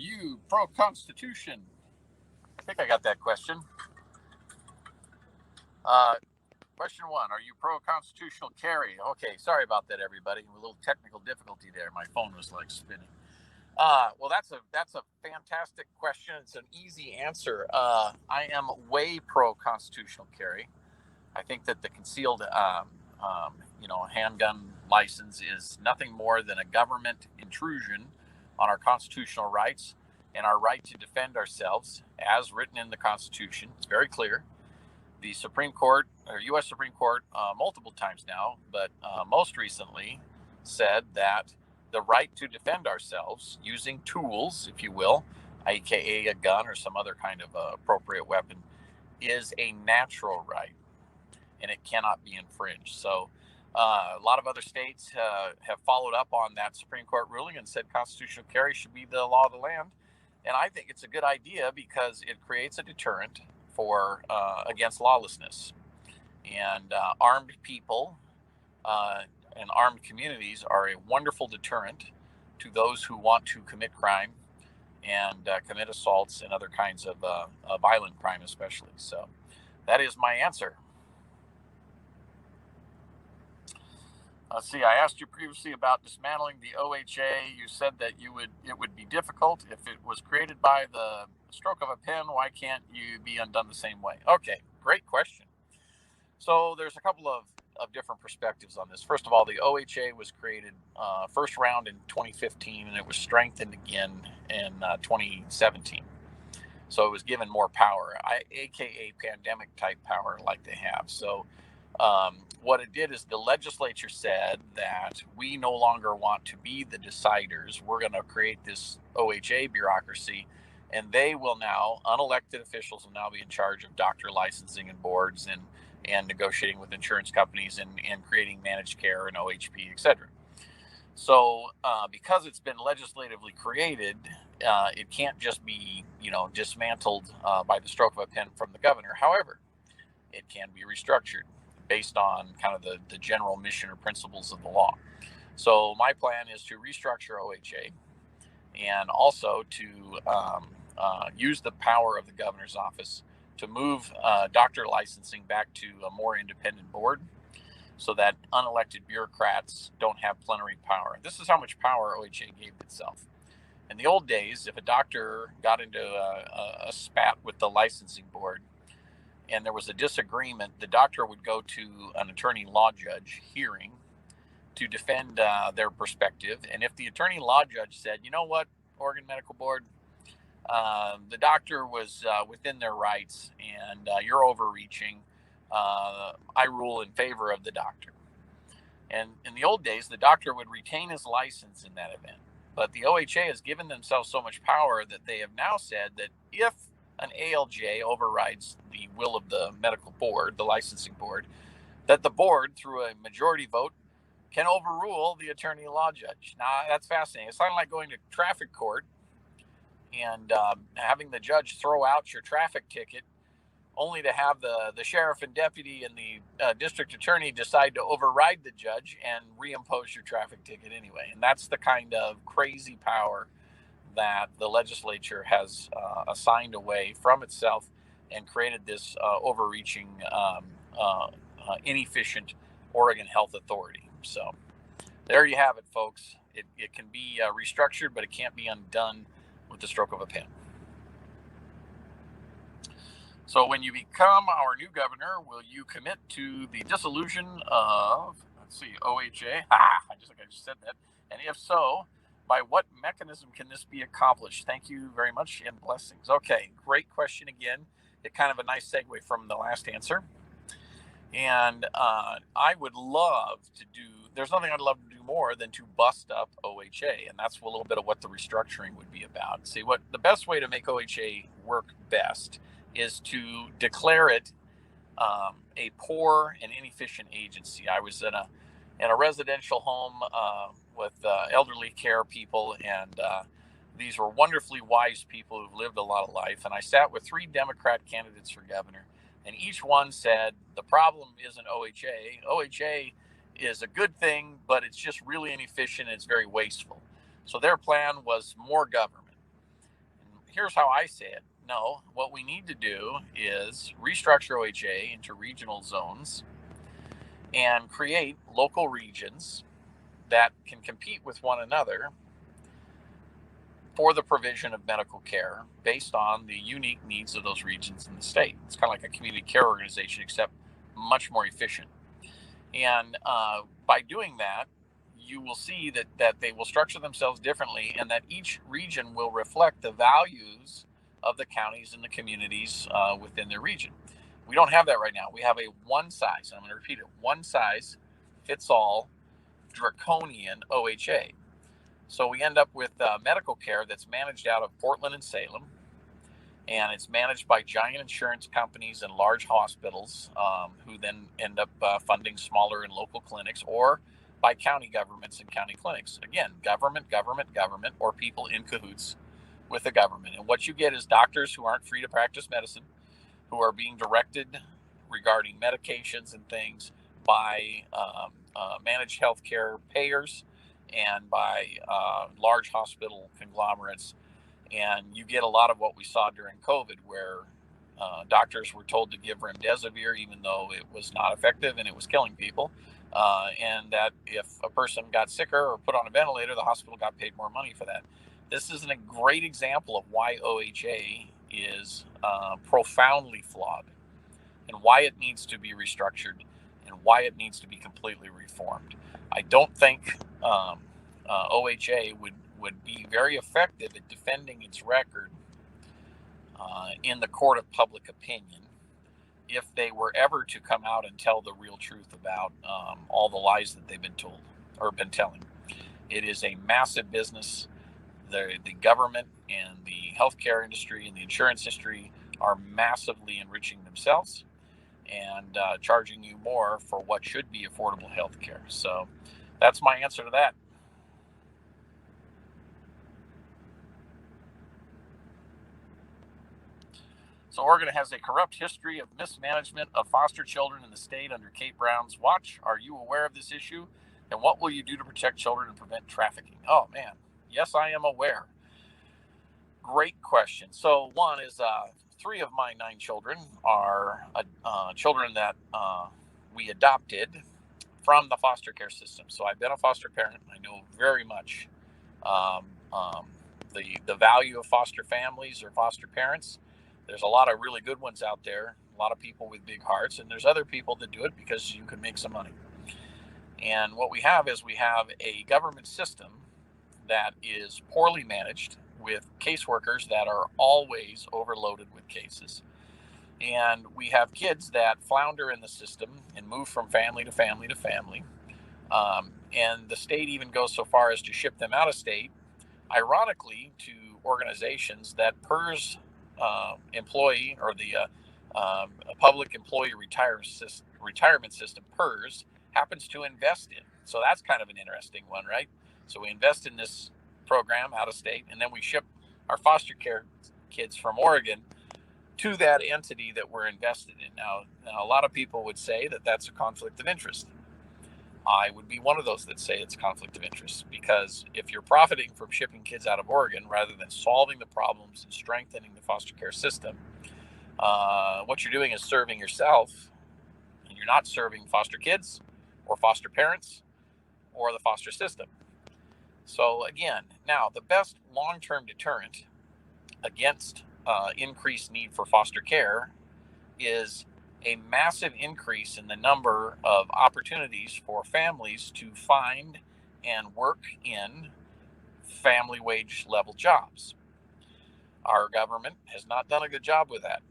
you pro-Constitution? I think I got that question. Question one, are you pro-constitutional carry? Okay, sorry about that, everybody. A little technical difficulty there. My phone was like spinning. Well, that's a fantastic question. It's an easy answer. I am way pro-constitutional carry. I think that the concealed, handgun license is nothing more than a government intrusion on our constitutional rights and our right to defend ourselves, as written in the Constitution. It's very clear. The Supreme Court, or U.S. Supreme Court, multiple times now, but most recently said that the right to defend ourselves using tools, if you will, aka a gun or some other kind of appropriate weapon, is a natural right and it cannot be infringed. So a lot of other states have followed up on that Supreme Court ruling and said constitutional carry should be the law of the land. And I think it's a good idea because it creates a deterrent for against lawlessness. And armed people and armed communities are a wonderful deterrent to those who want to commit crime and commit assaults and other kinds of violent crime, especially. So that is my answer. Let's see. I asked you previously about dismantling the OHA. You said that it would be difficult if it was created by the stroke of a pen. Why can't you be undone the same way? Okay, great question. So there's a couple of different perspectives on this. First of all, the OHA was created first round in 2015, and it was strengthened again in 2017. So it was given more power, aka pandemic type power, like they have. So what it did is the legislature said that we no longer want to be the deciders. We're going to create this OHA bureaucracy, and they will now, unelected officials will now be in charge of doctor licensing and boards and negotiating with insurance companies and creating managed care and OHP, etc. So because it's been legislatively created, it can't just be, dismantled by the stroke of a pen from the governor. However, it can be restructured based on kind of the general mission or principles of the law. So my plan is to restructure OHA and also to use the power of the governor's office to move doctor licensing back to a more independent board so that unelected bureaucrats don't have plenary power. This is how much power OHA gave itself. In the old days, if a doctor got into a spat with the licensing board and there was a disagreement, the doctor would go to an attorney law judge hearing to defend their perspective. And if the attorney law judge said, you know what, Oregon Medical Board, the doctor was within their rights and you're overreaching, I rule in favor of the doctor. And in the old days, the doctor would retain his license in that event. But the OHA has given themselves so much power that they have now said that if an ALJ overrides the will of the medical board, the licensing board, that the board, through a majority vote, can overrule the attorney law judge. Now, that's fascinating. It's not like going to traffic court and having the judge throw out your traffic ticket only to have the sheriff and deputy and the district attorney decide to override the judge and reimpose your traffic ticket anyway. And that's the kind of crazy power that the legislature has assigned away from itself and created this overreaching, inefficient Oregon Health Authority. So there you have it, folks. It can be restructured, but it can't be undone with the stroke of a pen. So when you become our new governor, will you commit to the dissolution of, OHA? I just said that. And if so, by what mechanism can this be accomplished? Thank you very much and blessings. Okay, great question again. It kind of a nice segue from the last answer. And I would love to there's nothing I'd love to do more than to bust up OHA. And that's a little bit of what the restructuring would be about. See, what the best way to make OHA work best is to declare it a poor and inefficient agency. I was in a residential home with elderly care people, and these were wonderfully wise people who've lived a lot of life. And I sat with 3 Democrat candidates for governor, and each one said the problem isn't OHA. OHA is a good thing, but it's just really inefficient and it's very wasteful. So their plan was more government. here's how I say it. No, what we need to do is restructure OHA into regional zones and create local regions that can compete with one another for the provision of medical care based on the unique needs of those regions in the state. It's kind of like a community care organization, except much more efficient. And by doing that, you will see that they will structure themselves differently, and that each region will reflect the values of the counties and the communities within their region. We don't have that right now. We have a one size, I'm going to repeat it, one size fits all draconian OHA. So we end up with medical care that's managed out of Portland and Salem, and it's managed by giant insurance companies and large hospitals who then end up funding smaller and local clinics, or by county governments and county clinics. Again, government, or people in cahoots with the government. And what you get is doctors who aren't free to practice medicine, who are being directed regarding medications and things by managed healthcare payers and by large hospital conglomerates. And you get a lot of what we saw during COVID, where doctors were told to give remdesivir even though it was not effective and it was killing people. And that if a person got sicker or put on a ventilator, the hospital got paid more money for that. This is a great example of why OHA is profoundly flawed, and why it needs to be restructured, and why it needs to be completely reformed. I don't think OHA would be very effective at defending its record in the court of public opinion if they were ever to come out and tell the real truth about all the lies that they've been told or been telling. It is a massive business. The government and the healthcare industry and the insurance industry are massively enriching themselves and charging you more for what should be affordable healthcare. So that's my answer to that. So Oregon has a corrupt history of mismanagement of foster children in the state under Kate Brown's watch. Are you aware of this issue? And what will you do to protect children and prevent trafficking? Oh, man. Yes, I am aware. Great question. So one is 3 of my 9 children are children that we adopted from the foster care system. So I've been a foster parent. I know very much the value of foster families or foster parents. There's a lot of really good ones out there, a lot of people with big hearts, and there's other people that do it because you can make some money. And what we have is we have a government system that is poorly managed, with caseworkers that are always overloaded with cases. And we have kids that flounder in the system and move from family to family to family. And the state even goes so far as to ship them out of state, ironically, to organizations that PERS employee, or the public employee retirement system, PERS, happens to invest in. So that's kind of an interesting one, right? So we invest in this program out of state, and then we ship our foster care kids from Oregon to that entity that we're invested in. Now, a lot of people would say that that's a conflict of interest. I would be one of those that say it's a conflict of interest, because if you're profiting from shipping kids out of Oregon rather than solving the problems and strengthening the foster care system, what you're doing is serving yourself, and you're not serving foster kids or foster parents or the foster system. So again, now the best long-term deterrent against increased need for foster care is a massive increase in the number of opportunities for families to find and work in family wage level jobs. Our government has not done a good job with that.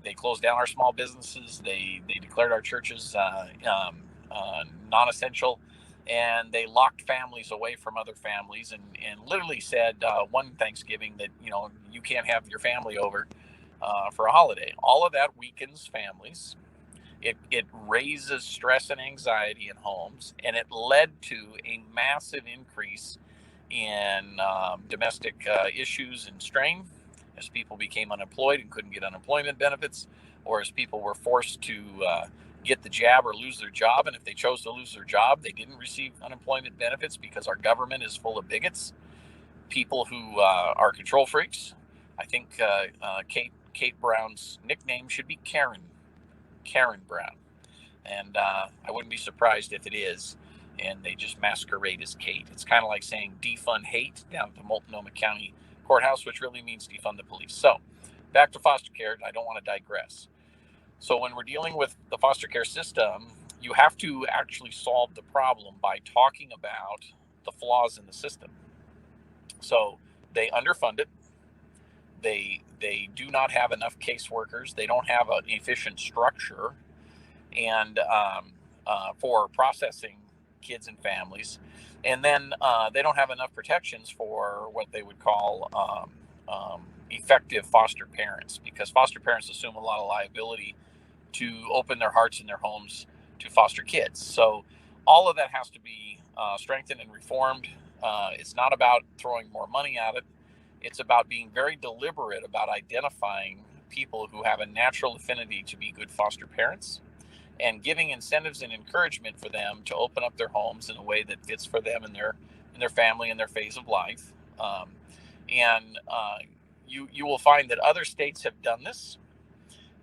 They closed down our small businesses. They declared our churches non-essential, and they locked families away from other families, and literally said one Thanksgiving that you can't have your family over for a holiday. All of that weakens families. It raises stress and anxiety in homes, and it led to a massive increase in domestic issues and strain, as people became unemployed and couldn't get unemployment benefits, or as people were forced to get the jab or lose their job. And if they chose to lose their job, they didn't receive unemployment benefits because our government is full of bigots, people who are control freaks, I think Kate Brown's nickname should be Karen Brown, and I wouldn't be surprised if it is. And they just masquerade as Kate. It's kind of like saying defund hate down at the Multnomah County Courthouse, which really means defund the police. So, back to foster care. I don't want to digress. So, when we're dealing with the foster care system, you have to actually solve the problem by talking about the flaws in the system. So, they underfund it. They do not have enough caseworkers. They don't have an efficient structure and for processing kids and families, and then they don't have enough protections for what they would call effective foster parents, because foster parents assume a lot of liability to open their hearts and their homes to foster kids. So all of that has to be strengthened and reformed. It's not about throwing more money at it. It's about being very deliberate about identifying people who have a natural affinity to be good foster parents and giving incentives and encouragement for them to open up their homes in a way that fits for them and their family and their phase of life. You will find that other states have done this,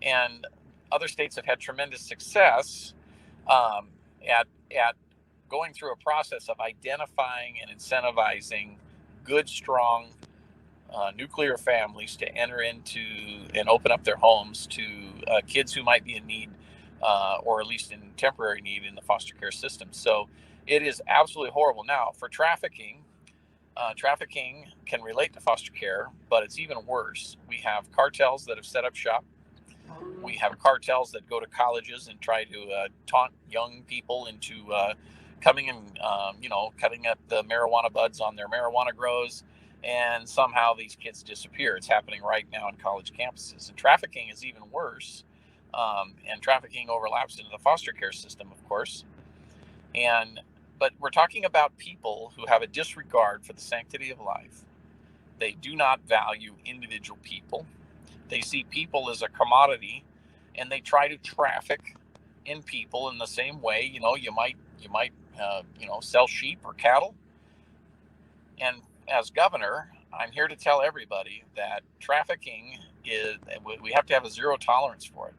and other states have had tremendous success at going through a process of identifying and incentivizing good, strong nuclear families to enter into and open up their homes to kids who might be in need, or at least in temporary need in the foster care system. So it is absolutely horrible. Now, for trafficking can relate to foster care, but it's even worse. We have cartels that have set up shop. We have cartels that go to colleges and try to taunt young people into coming and cutting up the marijuana buds on their marijuana grows, and somehow these kids disappear. It's happening right now on college campuses. And trafficking is even worse. And trafficking overlaps into the foster care system, of course. But we're talking about people who have a disregard for the sanctity of life. They do not value individual people. They see people as a commodity, and they try to traffic in people in the same way. You might sell sheep or cattle. And as governor, I'm here to tell everybody that trafficking we have to have a zero tolerance for it.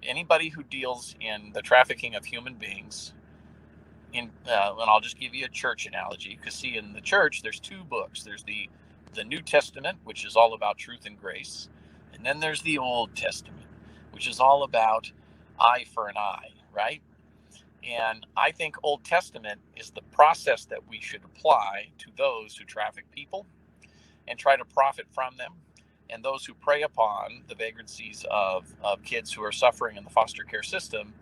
Anybody who deals in the trafficking of human beings, and I'll just give you a church analogy, because see, in the church there's two books. There's the New Testament, which is all about truth and grace, and then there's the Old Testament, which is all about eye for an eye, right? And I think Old Testament is the process that we should apply to those who traffic people and try to profit from them, and those who prey upon the vagrancies of kids who are suffering in the foster care system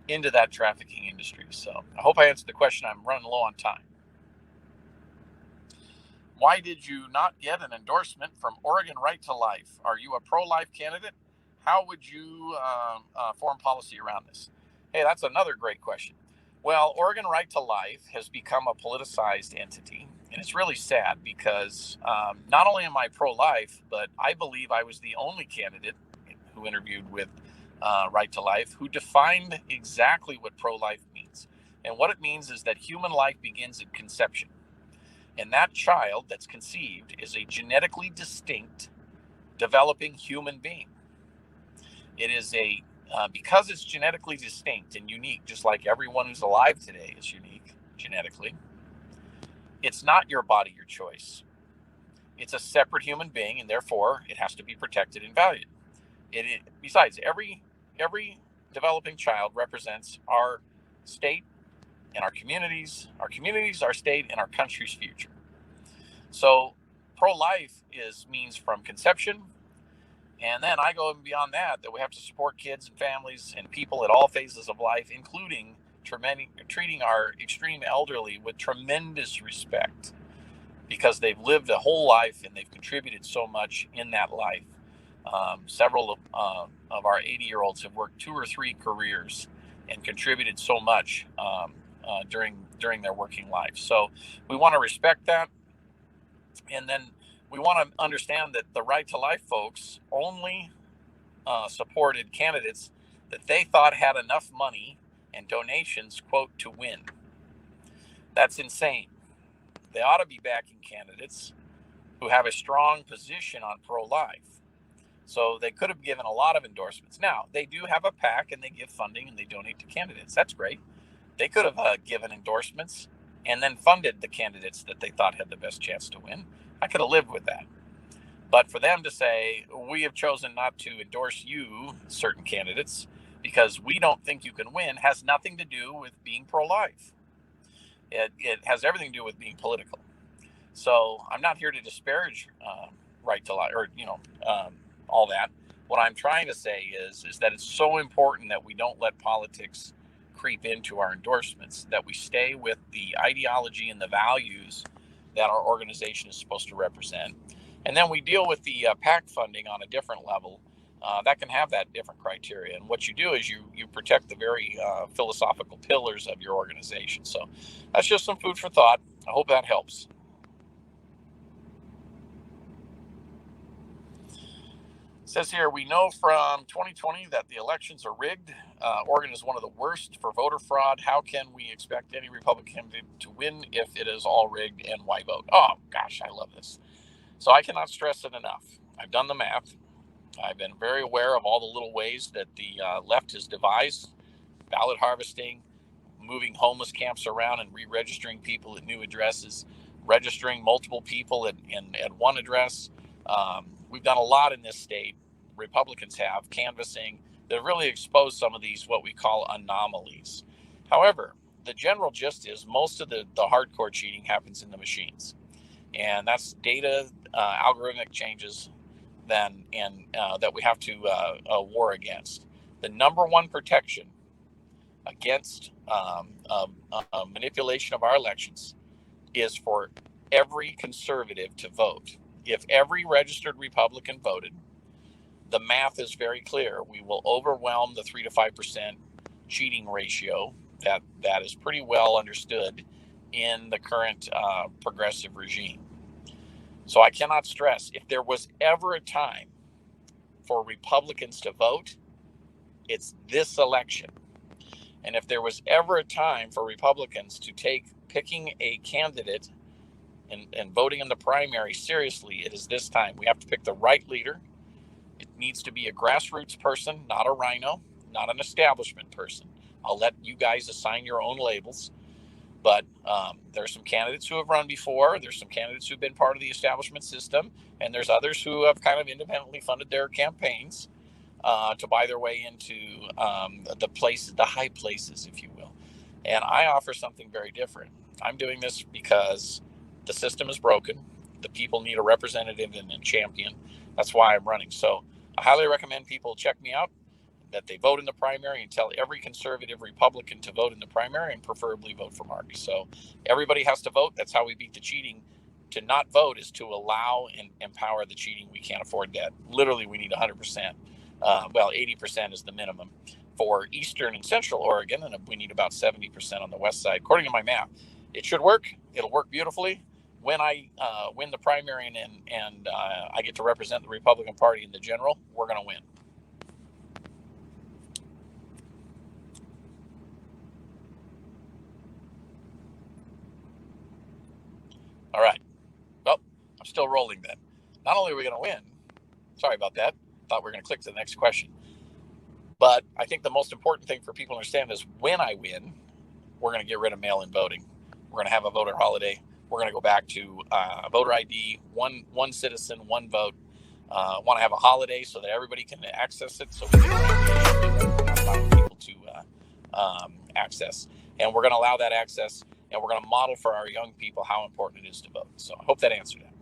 into that trafficking industry. So I hope I answered the question. I'm running low on time. Why did you not get an endorsement from Oregon Right to Life? Are you a pro-life candidate? How would you form policy around this? Hey, that's another great question. Well, Oregon Right to Life has become a politicized entity, and it's really sad because not only am I pro-life, but I believe I was the only candidate who interviewed with Right to Life who defined exactly what pro-life means. And what it means is that human life begins at conception. And that child that's conceived is a genetically distinct, developing human being. It is because it's genetically distinct and unique, just like everyone who's alive today is unique genetically, it's not your body, your choice. It's a separate human being, and therefore it has to be protected and valued. Besides, every developing child represents our state and our communities, our state, and our country's future. So pro-life means from conception. And then I go beyond that we have to support kids and families and people at all phases of life, including treating our extreme elderly with tremendous respect, because they've lived a whole life and they've contributed so much in that life. Several of our 80-year-olds have worked 2 or 3 careers and contributed so much during their working life. So we want to respect that. And then we want to understand that the Right to Life folks only supported candidates that they thought had enough money and donations, quote, to win. That's insane. They ought to be backing candidates who have a strong position on pro-life. So they could have given a lot of endorsements. Now, they do have a PAC and they give funding and they donate to candidates. That's great. They could have given endorsements and then funded the candidates that they thought had the best chance to win. I could have lived with that. But for them to say, we have chosen not to endorse you, certain candidates, because we don't think you can win, has nothing to do with being pro-life. It has everything to do with being political. So I'm not here to disparage right to life or, all that. What I'm trying to say is that it's so important that we don't let politics creep into our endorsements, that we stay with the ideology and the values that our organization is supposed to represent. And then we deal with the PAC funding on a different level that can have that different criteria. And what you do is you protect the very philosophical pillars of your organization. So that's just some food for thought. I hope that helps. It says here, we know from 2020 that the elections are rigged. Oregon is one of the worst for voter fraud. How can we expect any Republican to win if it is all rigged, and why vote? Oh, gosh, I love this. So I cannot stress it enough. I've done the math. I've been very aware of all the little ways that the left has devised ballot harvesting, moving homeless camps around and re-registering people at new addresses, registering multiple people at one address. We've done a lot in this state. Republicans have canvassing that really exposed some of these what we call anomalies. However, the general gist is most of the hardcore cheating happens in the machines. And that's data, algorithmic changes that we have to war against. The number one protection against manipulation of our elections is for every conservative to vote. If every registered Republican voted, the math is very clear. We will overwhelm the 3 to 5% cheating ratio that is pretty well understood in the current progressive regime. So I cannot stress, if there was ever a time for Republicans to vote, it's this election. And if there was ever a time for Republicans to take picking a candidate and voting in the primary seriously, it is this time. We have to pick the right leader. It needs to be a grassroots person, not a rhino, not an establishment person. I'll let you guys assign your own labels. But there's some candidates who have run before. There's some candidates who've been part of the establishment system. And there's others who have kind of independently funded their campaigns to buy their way into the high places, if you will. And I offer something very different. I'm doing this because the system is broken. The people need a representative and a champion. That's why I'm running. So I highly recommend people check me out, that they vote in the primary, and tell every conservative Republican to vote in the primary and preferably vote for Mark. So everybody has to vote. That's how we beat the cheating. To not vote is to allow and empower the cheating. We can't afford that. Literally, we need 100%. 80% is the minimum for Eastern and Central Oregon, and we need about 70% on the west side, according to my math. It should work. It'll work beautifully. When I win the primary and I get to represent the Republican Party in the general, we're going to win. All right. Well, I'm still rolling then. Not only are we going to win, sorry about that. Thought we were going to click to the next question. But I think the most important thing for people to understand is when I win, we're going to get rid of mail-in voting. We're going to have a voter holiday. We're going to go back to voter ID, one citizen, one vote. Want to have a holiday so that everybody can access it, so we can allow people to access. And we're going to allow that access, and we're going to model for our young people how important it is to vote. So I hope that answered it.